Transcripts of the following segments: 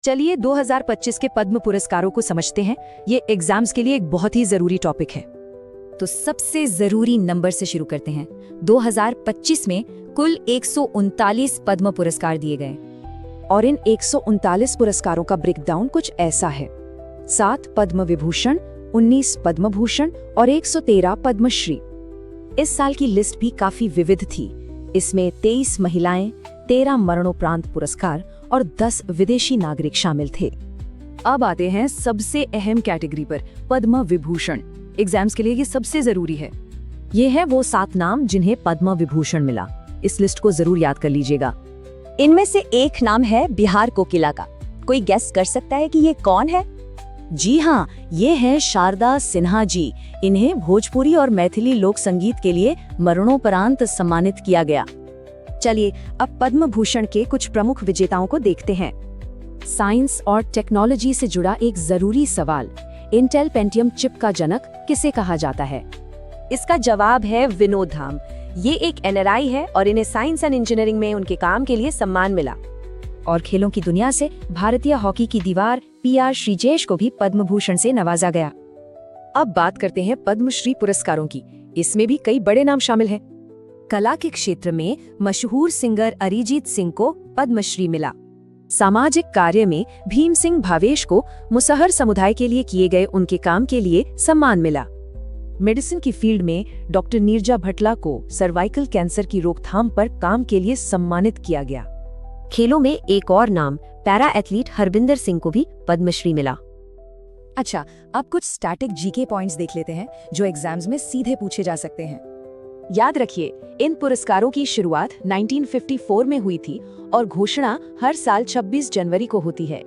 चलिए 2025 के पद्म पुरस्कारों को समझते हैं। ये एग्जाम्स के लिए एक बहुत ही जरूरी टॉपिक है। तो सबसे जरूरी नंबर से शुरू करते हैं। 2025 में कुल 139 पद्म पुरस्कार दिए गए और इन 139 पुरस्कारों का ब्रेकडाउन कुछ ऐसा है: 7 पद्म विभूषण, 19 पद्म भूषण और 113 पद्मश्री। इस साल की लिस्ट भी काफी विविध थी। इसमें 23 महिलाएं, 13 मरणोपरांत पुरस्कार और 10 विदेशी नागरिक शामिल थे। अब आते हैं सबसे अहम कैटेगरी पर, पद्म विभूषण। एग्जाम्स के लिए ये सबसे जरूरी है। ये है वो 7 नाम जिन्हें पद्म विभूषण मिला। इस लिस्ट को जरूर याद कर लीजिएगा। इनमें से एक नाम है बिहार कोकिला का। कोई गेस कर सकता है कि ये कौन है? जी हाँ, ये है शारदा सिन्हा जी। इन्हें भोजपुरी और मैथिली लोक संगीत के लिए मरणोपरांत सम्मानित किया गया। चलिए अब पद्म भूषण के कुछ प्रमुख विजेताओं को देखते हैं। साइंस और टेक्नोलॉजी से जुड़ा एक जरूरी सवाल: इंटेल पेंटियम चिप का जनक किसे कहा जाता है? इसका जवाब है विनोद धाम। ये एक एनआरआई है और इन्हें साइंस एंड इंजीनियरिंग में उनके काम के लिए सम्मान मिला। और खेलों की दुनिया से भारतीय हॉकी की दीवार PR श्रीजेश को भी पद्म भूषण से नवाजा गया। अब बात करते हैं पद्मश्री पुरस्कारों की। इसमें भी कई बड़े नाम शामिल हैं। कला के क्षेत्र में मशहूर सिंगर अरिजीत सिंह को पद्मश्री मिला। सामाजिक कार्य में भीम सिंह भावेश को मुसहर समुदाय के लिए किए गए उनके काम के लिए सम्मान मिला। मेडिसिन की फील्ड में डॉक्टर नीरजा भटला को सर्वाइकल कैंसर की रोकथाम पर काम के लिए सम्मानित किया गया। खेलों में एक और नाम पैरा एथलीट हरबिंदर सिंह को भी पद्मश्री मिला। अच्छा, अब कुछ स्टैटिक जीके पॉइंट्स देख लेते हैं जो एग्जाम्स में सीधे पूछे जा सकते हैं। याद रखिए, इन पुरस्कारों की शुरुआत 1954 में हुई थी और घोषणा हर साल 26 जनवरी को होती है।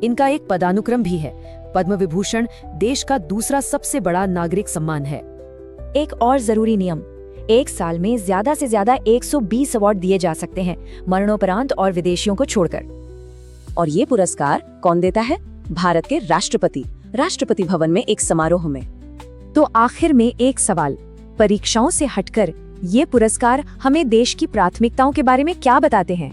इनका एक पदानुक्रम भी है। पद्म विभूषण देश का दूसरा सबसे बड़ा नागरिक सम्मान है। एक और जरूरी नियम: एक साल में ज्यादा से ज्यादा 120 अवार्ड दिए जा सकते हैं, मरणोपरांत और विदेशियों को छोड़कर। और ये पुरस्कार कौन देता है? भारत के राष्ट्रपति भवन में एक समारोह में। तो आखिर में एक सवाल: परीक्षाओं से हटकर ये पुरस्कार हमें देश की प्राथमिकताओं के बारे में क्या बताते हैं?